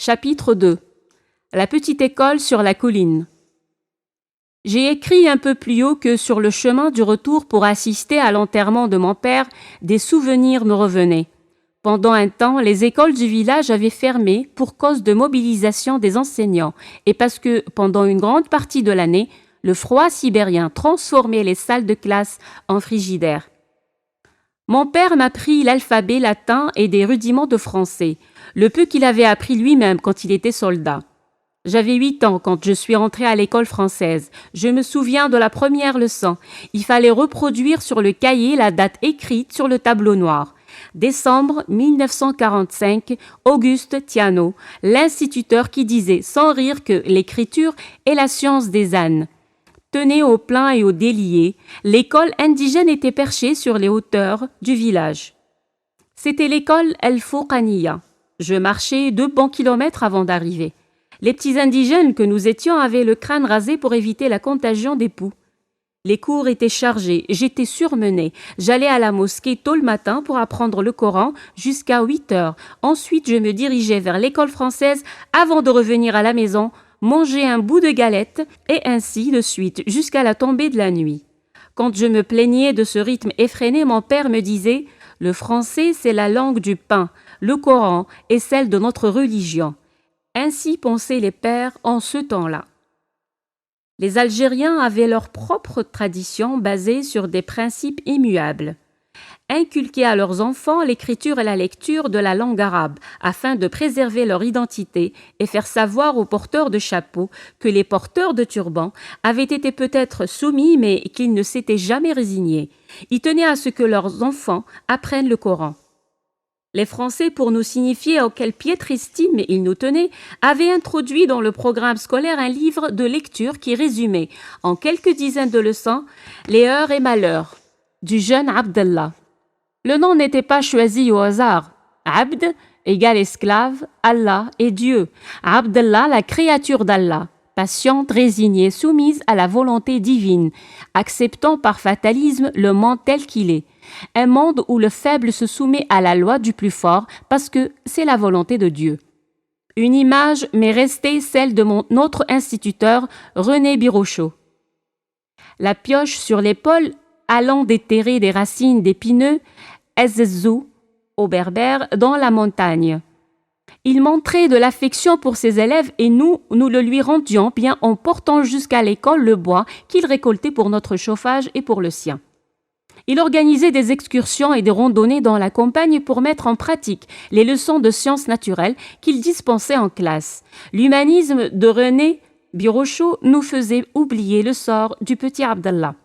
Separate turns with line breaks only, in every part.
Chapitre 2. La petite école sur la colline. J'ai écrit un peu plus haut que sur le chemin du retour pour assister à l'enterrement de mon père, des souvenirs me revenaient. Pendant un temps, les écoles du village avaient fermé pour cause de mobilisation des enseignants et parce que, pendant une grande partie de l'année, le froid sibérien transformait les salles de classe en frigidaire. Mon père m'apprit l'alphabet latin et des rudiments de français, le peu qu'il avait appris lui-même quand il était soldat. J'avais 8 ans quand je suis entrée à l'école française. Je me souviens de la première leçon. Il fallait reproduire sur le cahier la date écrite sur le tableau noir. Décembre 1945, Auguste Thianot, l'instituteur qui disait sans rire que l'écriture est la science des ânes. Tenait au plein et au délié, l'école indigène était perchée sur les hauteurs du village. C'était l'école El Fouqaniya. Je marchais 2 bons kilomètres avant d'arriver. Les petits indigènes que nous étions avaient le crâne rasé pour éviter la contagion des poux. Les cours étaient chargés, j'étais surmenée. J'allais à la mosquée tôt le matin pour apprendre le Coran jusqu'à 8 heures. Ensuite, je me dirigeais vers l'école française avant de revenir à la maison, manger un bout de galette et ainsi de suite jusqu'à la tombée de la nuit. Quand je me plaignais de ce rythme effréné, mon père me disait « Le français, c'est la langue du pain, le Coran est celle de notre religion. » Ainsi pensaient les pères en ce temps-là. Les Algériens avaient leur propre tradition basée sur des principes immuables. Inculquer à leurs enfants l'écriture et la lecture de la langue arabe afin de préserver leur identité et faire savoir aux porteurs de chapeaux que les porteurs de turbans avaient été peut-être soumis mais qu'ils ne s'étaient jamais résignés. Ils tenaient à ce que leurs enfants apprennent le Coran. Les Français, pour nous signifier à quelle piètre estime ils nous tenaient, avaient introduit dans le programme scolaire un livre de lecture qui résumait, en quelques dizaines de leçons, les heures et malheurs du jeune Abdallah. Le nom n'était pas choisi au hasard. Abd égale esclave, Allah est Dieu. Abdallah, la créature d'Allah, patiente, résignée, soumise à la volonté divine, acceptant par fatalisme le monde tel qu'il est. Un monde où le faible se soumet à la loi du plus fort parce que c'est la volonté de Dieu. Une image m'est restée, celle de notre instituteur René Birochot. La pioche sur l'épaule, allant déterrer des racines d'épineux, Ezzezou, au berbère, dans la montagne. Il montrait de l'affection pour ses élèves et nous le lui rendions bien en portant jusqu'à l'école le bois qu'il récoltait pour notre chauffage et pour le sien. Il organisait des excursions et des randonnées dans la campagne pour mettre en pratique les leçons de sciences naturelles qu'il dispensait en classe. L'humanisme de René Birochot nous faisait oublier le sort du petit Abdallah.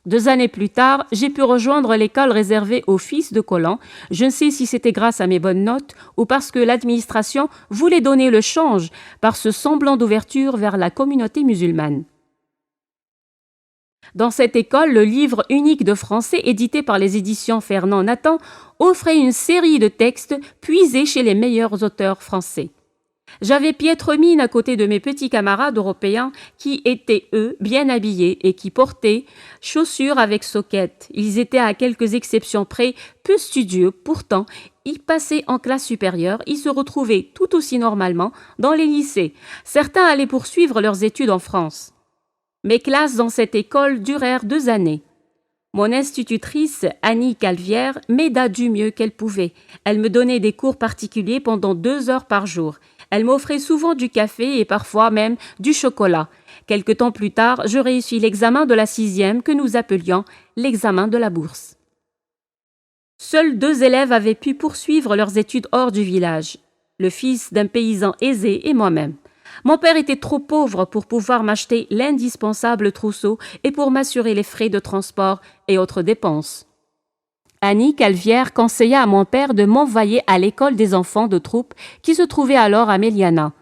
2 années plus tard, j'ai pu rejoindre l'école réservée aux fils de colons. Je ne sais si c'était grâce à mes bonnes notes ou parce que l'administration voulait donner le change par ce semblant d'ouverture vers la communauté musulmane. Dans cette école, le livre unique de français édité par les éditions Fernand Nathan offrait une série de textes puisés chez les meilleurs auteurs français. J'avais piètre mine à côté de mes petits camarades européens qui étaient, eux, bien habillés et qui portaient chaussures avec soquettes. Ils étaient à quelques exceptions près peu studieux, pourtant, ils passaient en classe supérieure, ils se retrouvaient tout aussi normalement dans les lycées. Certains allaient poursuivre leurs études en France. Mes classes dans cette école durèrent 2 années. Mon institutrice, Annie Calvière, m'aida du mieux qu'elle pouvait. Elle me donnait des cours particuliers pendant 2 heures par jour. Elle m'offrait souvent du café et parfois même du chocolat. Quelque temps plus tard, je réussis l'examen de la 6e que nous appelions l'examen de la bourse. Seuls 2 élèves avaient pu poursuivre leurs études hors du village, le fils d'un paysan aisé et moi-même. Mon père était trop pauvre pour pouvoir m'acheter l'indispensable trousseau et pour m'assurer les frais de transport et autres dépenses. Annie Calvière conseilla à mon père de m'envoyer à l'école des enfants de troupe qui se trouvait alors à Meliana,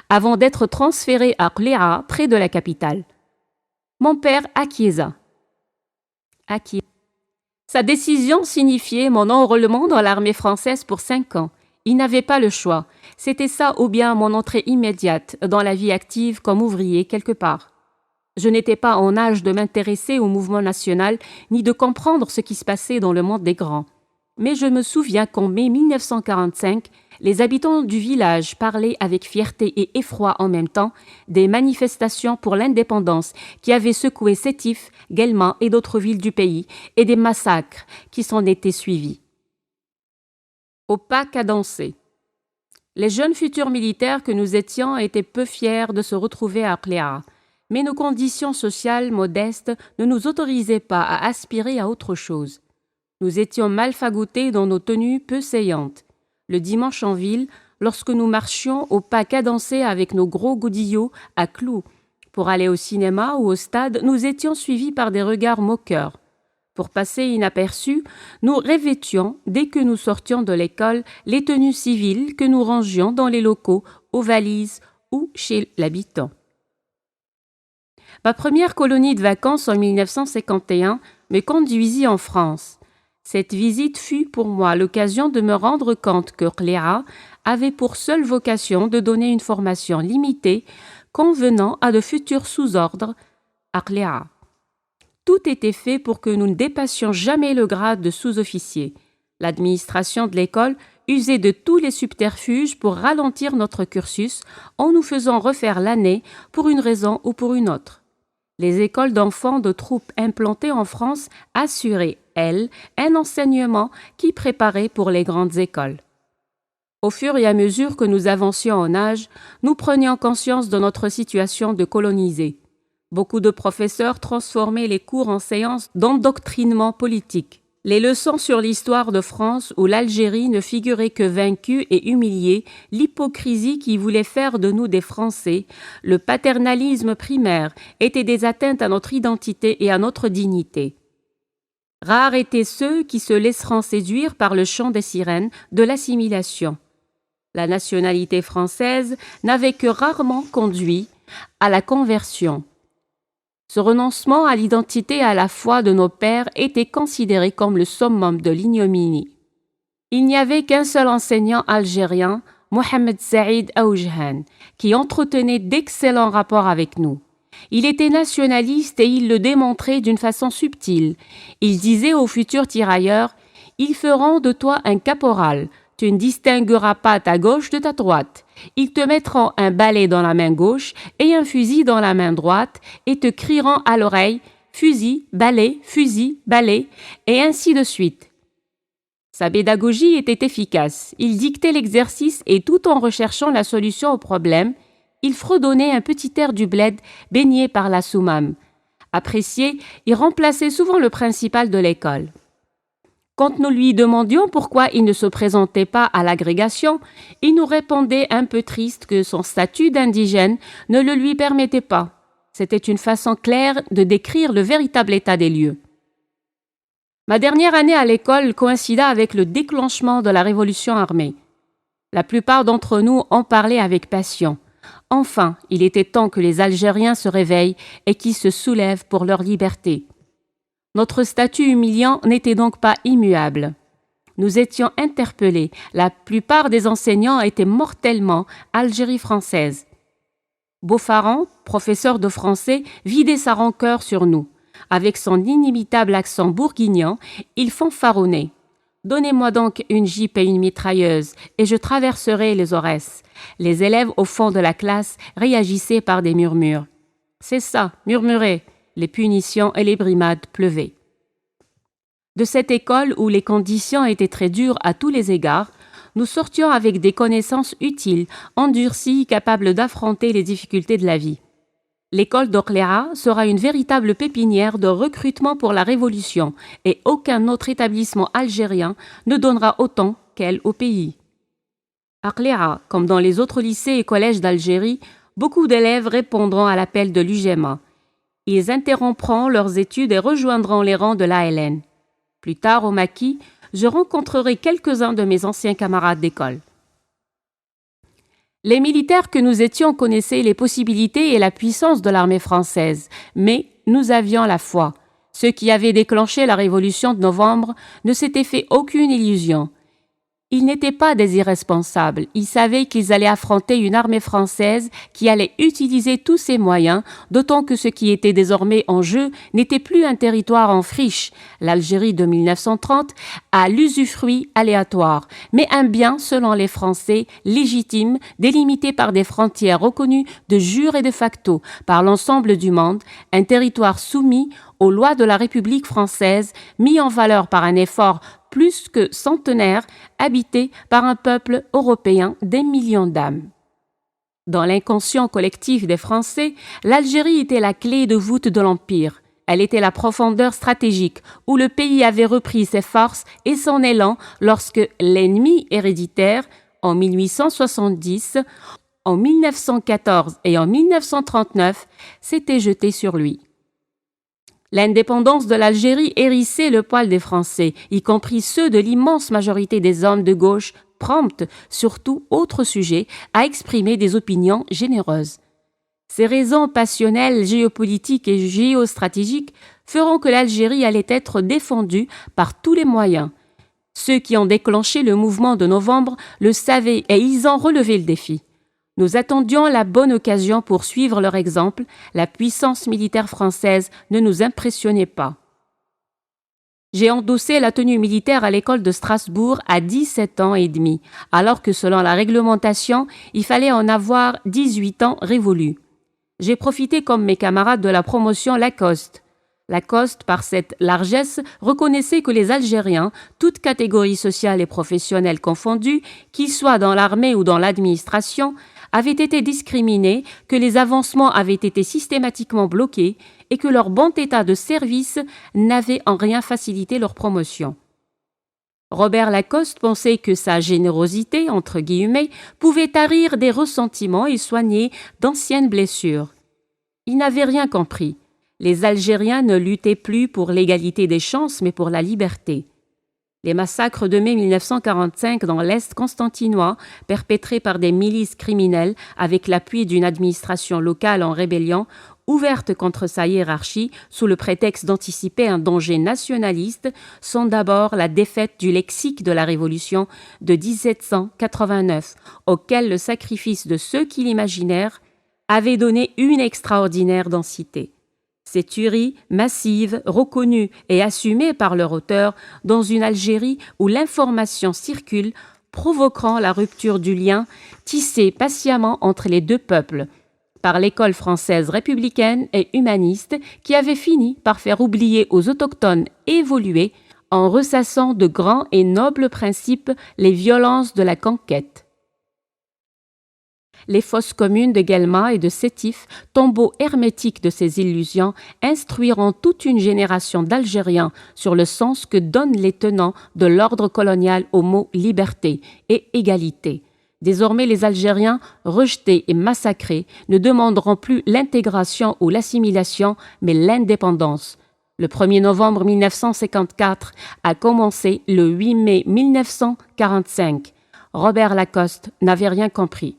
avant d'être transféré à Qléa, près de la capitale. Mon père acquiesça. Sa décision signifiait mon enrôlement dans l'armée française pour 5 ans. Il n'avait pas le choix. C'était ça ou bien mon entrée immédiate dans la vie active comme ouvrier quelque part. Je n'étais pas en âge de m'intéresser au mouvement national ni de comprendre ce qui se passait dans le monde des grands. Mais je me souviens qu'en mai 1945, Les habitants du village parlaient avec fierté et effroi en même temps des manifestations pour l'indépendance qui avaient secoué Sétif, Guelma et d'autres villes du pays et des massacres qui s'en étaient suivis. Au pas cadencé. Les jeunes futurs militaires que nous étions étaient peu fiers de se retrouver à Cléa, mais nos conditions sociales modestes ne nous autorisaient pas à aspirer à autre chose. Nous étions mal fagotés dans nos tenues peu saillantes. Le dimanche en ville, lorsque nous marchions au pas cadencé avec nos gros godillots à clous pour aller au cinéma ou au stade, nous étions suivis par des regards moqueurs. Pour passer inaperçus, nous revêtions, dès que nous sortions de l'école, les tenues civiles que nous rangions dans les locaux, aux valises ou chez l'habitant. Ma première colonie de vacances en 1951 me conduisit en France. Cette visite fut pour moi l'occasion de me rendre compte que Cléa avait pour seule vocation de donner une formation limitée convenant à de futurs sous-ordres à Cléa. Tout était fait pour que nous ne dépassions jamais le grade de sous-officier. L'administration de l'école usait de tous les subterfuges pour ralentir notre cursus en nous faisant refaire l'année pour une raison ou pour une autre. Les écoles d'enfants de troupes implantées en France assuraient, elles, un enseignement qui préparait pour les grandes écoles. Au fur et à mesure que nous avancions en âge, nous prenions conscience de notre situation de colonisés. Beaucoup de professeurs transformaient les cours en séances d'endoctrinement politique. Les leçons sur l'histoire de France ou l'Algérie ne figuraient que vaincus et humiliés, l'hypocrisie qui voulait faire de nous des Français, le paternalisme primaire étaient des atteintes à notre identité et à notre dignité. Rares étaient ceux qui se laisseront séduire par le chant des sirènes de l'assimilation. La nationalité française n'avait que rarement conduit à la conversion. Ce renoncement à l'identité et à la foi de nos pères était considéré comme le summum de l'ignominie. Il n'y avait qu'un seul enseignant algérien, Mohamed Saïd Aoujhan, qui entretenait d'excellents rapports avec nous. Il était nationaliste et il le démontrait d'une façon subtile. Il disait aux futurs tirailleurs « Ils feront de toi un caporal. Tu ne distingueras pas ta gauche de ta droite. Ils te mettront un balai dans la main gauche et un fusil dans la main droite et te crieront à l'oreille « fusil, balai, et ainsi de suite. » Sa pédagogie était efficace. Il dictait l'exercice et tout en recherchant la solution au problème, il fredonnait un petit air du bled baigné par la soumam. Apprécié, il remplaçait souvent le principal de l'école. Quand nous lui demandions pourquoi il ne se présentait pas à l'agrégation, il nous répondait un peu triste que son statut d'indigène ne le lui permettait pas. C'était une façon claire de décrire le véritable état des lieux. Ma dernière année à l'école coïncida avec le déclenchement de la révolution armée. La plupart d'entre nous en parlaient avec passion. Enfin, il était temps que les Algériens se réveillent et qu'ils se soulèvent pour leur liberté. Notre statut humiliant n'était donc pas immuable. Nous étions interpellés. La plupart des enseignants étaient mortellement Algérie française. Beaufaran, professeur de français, vidait sa rancœur sur nous. Avec son inimitable accent bourguignon, il fanfaronnait. « Donnez-moi donc une jipe et une mitrailleuse, et je traverserai les Aurès. » Les élèves au fond de la classe réagissaient par des murmures. « C'est ça, murmurez !» Les punitions et les brimades pleuvaient. De cette école où les conditions étaient très dures à tous les égards, nous sortions avec des connaissances utiles, endurcies, capables d'affronter les difficultés de la vie. L'école d'Orléans sera une véritable pépinière de recrutement pour la Révolution et aucun autre établissement algérien ne donnera autant qu'elle au pays. À Cléa, comme dans les autres lycées et collèges d'Algérie, beaucoup d'élèves répondront à l'appel de l'UGMA. Ils interrompront leurs études et rejoindront les rangs de l'ALN. Plus tard, au Maquis, je rencontrerai quelques-uns de mes anciens camarades d'école. Les militaires que nous étions connaissaient les possibilités et la puissance de l'armée française, mais nous avions la foi. Ceux qui avaient déclenché la révolution de novembre ne s'étaient fait aucune illusion. Ils n'étaient pas des irresponsables, ils savaient qu'ils allaient affronter une armée française qui allait utiliser tous ses moyens, d'autant que ce qui était désormais en jeu n'était plus un territoire en friche, l'Algérie de 1930, à l'usufruit aléatoire, mais un bien, selon les Français, légitime, délimité par des frontières reconnues de jure et de facto par l'ensemble du monde, un territoire soumis aux lois de la République française, mis en valeur par un effort plus que centenaire, habité par un peuple européen des millions d'âmes. Dans l'inconscient collectif des Français, l'Algérie était la clé de voûte de l'Empire. Elle était la profondeur stratégique où le pays avait repris ses forces et son élan lorsque l'ennemi héréditaire, en 1870, en 1914 et en 1939, s'était jeté sur lui. L'indépendance de l'Algérie hérissait le poil des Français, y compris ceux de l'immense majorité des hommes de gauche, promptes, sur tout autre sujet, à exprimer des opinions généreuses. Ces raisons passionnelles, géopolitiques et géostratégiques feront que l'Algérie allait être défendue par tous les moyens. Ceux qui ont déclenché le mouvement de novembre le savaient et ils ont relevé le défi. Nous attendions la bonne occasion pour suivre leur exemple. La puissance militaire française ne nous impressionnait pas. J'ai endossé la tenue militaire à l'école de Strasbourg à 17 ans et demi, alors que selon la réglementation, il fallait en avoir 18 ans révolus. J'ai profité comme mes camarades de la promotion Lacoste. Lacoste, par cette largesse, reconnaissait que les Algériens, toutes catégories sociales et professionnelles confondues, qu'ils soient dans l'armée ou dans l'administration, avaient été discriminés, que les avancements avaient été systématiquement bloqués et que leur bon état de service n'avait en rien facilité leur promotion. Robert Lacoste pensait que sa générosité, entre guillemets, pouvait tarir des ressentiments et soigner d'anciennes blessures. Il n'avait rien compris. Les Algériens ne luttaient plus pour l'égalité des chances, mais pour la liberté. Les massacres de mai 1945 dans l'Est constantinois, perpétrés par des milices criminelles avec l'appui d'une administration locale en rébellion, ouverte contre sa hiérarchie sous le prétexte d'anticiper un danger nationaliste, sont d'abord la défaite du lexique de la Révolution de 1789, auquel le sacrifice de ceux qui l'imaginèrent avait donné une extraordinaire densité. Ces tueries massives, reconnues et assumées par leur auteur dans une Algérie où l'information circule, provoqueront la rupture du lien tissé patiemment entre les deux peuples, par l'école française républicaine et humaniste qui avait fini par faire oublier aux autochtones évolués, en ressassant de grands et nobles principes les violences de la conquête. Les fosses communes de Guelma et de Sétif, tombeaux hermétiques de ces illusions, instruiront toute une génération d'Algériens sur le sens que donnent les tenants de l'ordre colonial aux mots liberté et égalité. Désormais, les Algériens, rejetés et massacrés, ne demanderont plus l'intégration ou l'assimilation, mais l'indépendance. Le 1er novembre 1954 a commencé le 8 mai 1945. Robert Lacoste n'avait rien compris.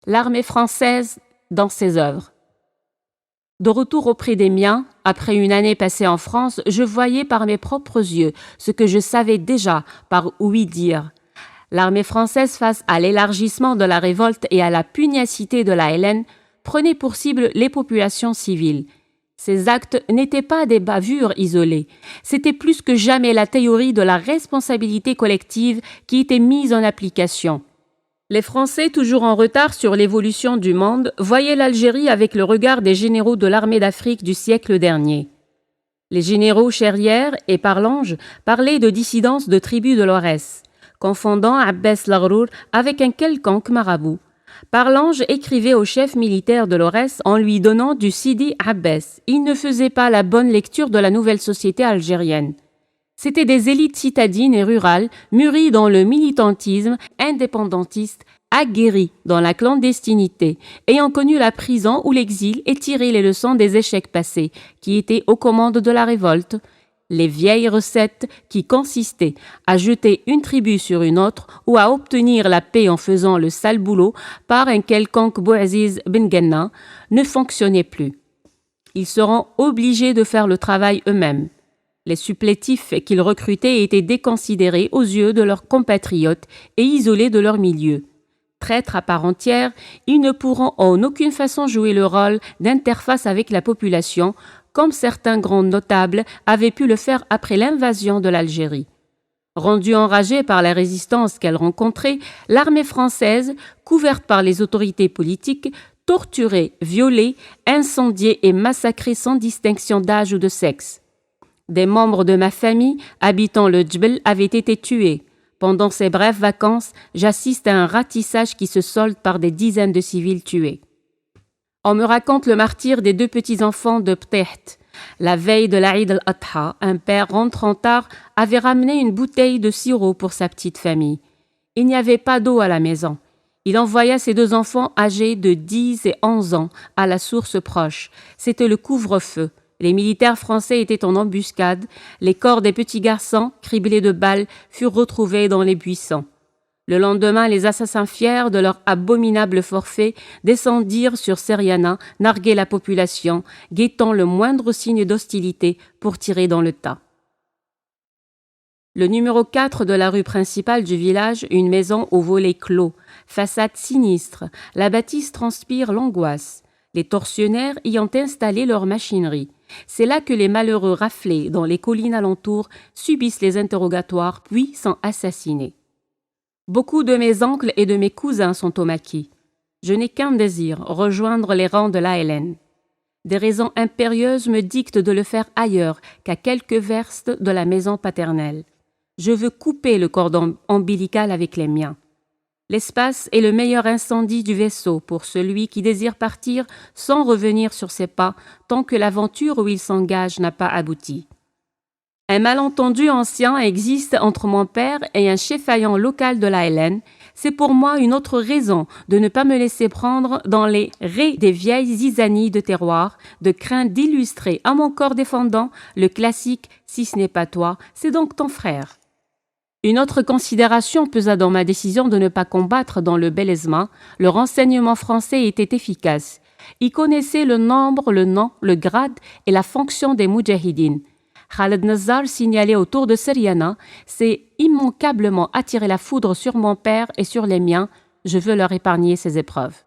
L'armée française dans ses œuvres. De retour auprès des miens, après une année passée en France, je voyais par mes propres yeux ce que je savais déjà par ouï-dire. L'armée française, face à l'élargissement de la révolte et à la pugnacité de la LN, prenait pour cible les populations civiles. Ces actes n'étaient pas des bavures isolées, c'était plus que jamais la théorie de la responsabilité collective qui était mise en application. Les Français, toujours en retard sur l'évolution du monde, voyaient l'Algérie avec le regard des généraux de l'armée d'Afrique du siècle dernier. Les généraux Cherrière et Parlange parlaient de dissidence de tribus de l'Aurès, confondant Abbès Laghrour avec un quelconque marabout. Parlange écrivait au chef militaire de l'Aurès en lui donnant du Sidi Abbès. Il ne faisait pas la bonne lecture de la nouvelle société algérienne. C'étaient des élites citadines et rurales, mûries dans le militantisme indépendantiste, aguerries dans la clandestinité, ayant connu la prison ou l'exil et tiré les leçons des échecs passés, qui étaient aux commandes de la révolte. Les vieilles recettes qui consistaient à jeter une tribu sur une autre ou à obtenir la paix en faisant le sale boulot par un quelconque Bouaziz Ben Genna ne fonctionnaient plus. Ils seront obligés de faire le travail eux-mêmes. Les supplétifs qu'ils recrutaient étaient déconsidérés aux yeux de leurs compatriotes et isolés de leur milieu. Traîtres à part entière, ils ne pourront en aucune façon jouer le rôle d'interface avec la population, comme certains grands notables avaient pu le faire après l'invasion de l'Algérie. Rendue enragée par la résistance qu'elle rencontrait, l'armée française, couverte par les autorités politiques, torturait, violait, incendiait et massacrait sans distinction d'âge ou de sexe. Des membres de ma famille habitant le Djbel avaient été tués. Pendant ces brèves vacances, j'assiste à un ratissage qui se solde par des dizaines de civils tués. On me raconte le martyre des 2 petits-enfants de Pteht. La veille de l'Aïd al-Adha, un père rentrant tard avait ramené une bouteille de sirop pour sa petite famille. Il n'y avait pas d'eau à la maison. Il envoya ses 2 enfants âgés de 10 et 11 ans à la source proche. C'était le couvre-feu. Les militaires français étaient en embuscade. Les corps des petits garçons, criblés de balles, furent retrouvés dans les buissons. Le lendemain, les assassins fiers de leur abominable forfait descendirent sur Seriana, narguer la population, guettant le moindre signe d'hostilité pour tirer dans le tas. Le numéro 4 de la rue principale du village, une maison aux volets clos, façade sinistre, la bâtisse transpire l'angoisse. Les tortionnaires y ont installé leur machinerie. C'est là que les malheureux raflés dans les collines alentours subissent les interrogatoires puis sont assassinés. Beaucoup de mes oncles et de mes cousins sont au maquis. Je n'ai qu'un désir, rejoindre les rangs de l'ALN. Des raisons impérieuses me dictent de le faire ailleurs qu'à quelques verstes de la maison paternelle. Je veux couper le cordon ombilical avec les miens. L'espace est le meilleur incendie du vaisseau pour celui qui désire partir sans revenir sur ses pas tant que l'aventure où il s'engage n'a pas abouti. Un malentendu ancien existe entre mon père et un cheffaillant local de l'ALN. C'est pour moi une autre raison de ne pas me laisser prendre dans les raies des vieilles zizanies de terroir, de crainte d'illustrer à mon corps défendant le classique « si ce n'est pas toi, c'est donc ton frère ». Une autre considération pesa dans ma décision de ne pas combattre dans le Belezma. Le renseignement français était efficace. Il connaissait le nombre, le nom, le grade et la fonction des moudjahidines. Khaled Nazar, signalé autour de Seriana, s'est immanquablement attiré la foudre sur mon père et sur les miens. Je veux leur épargner ces épreuves.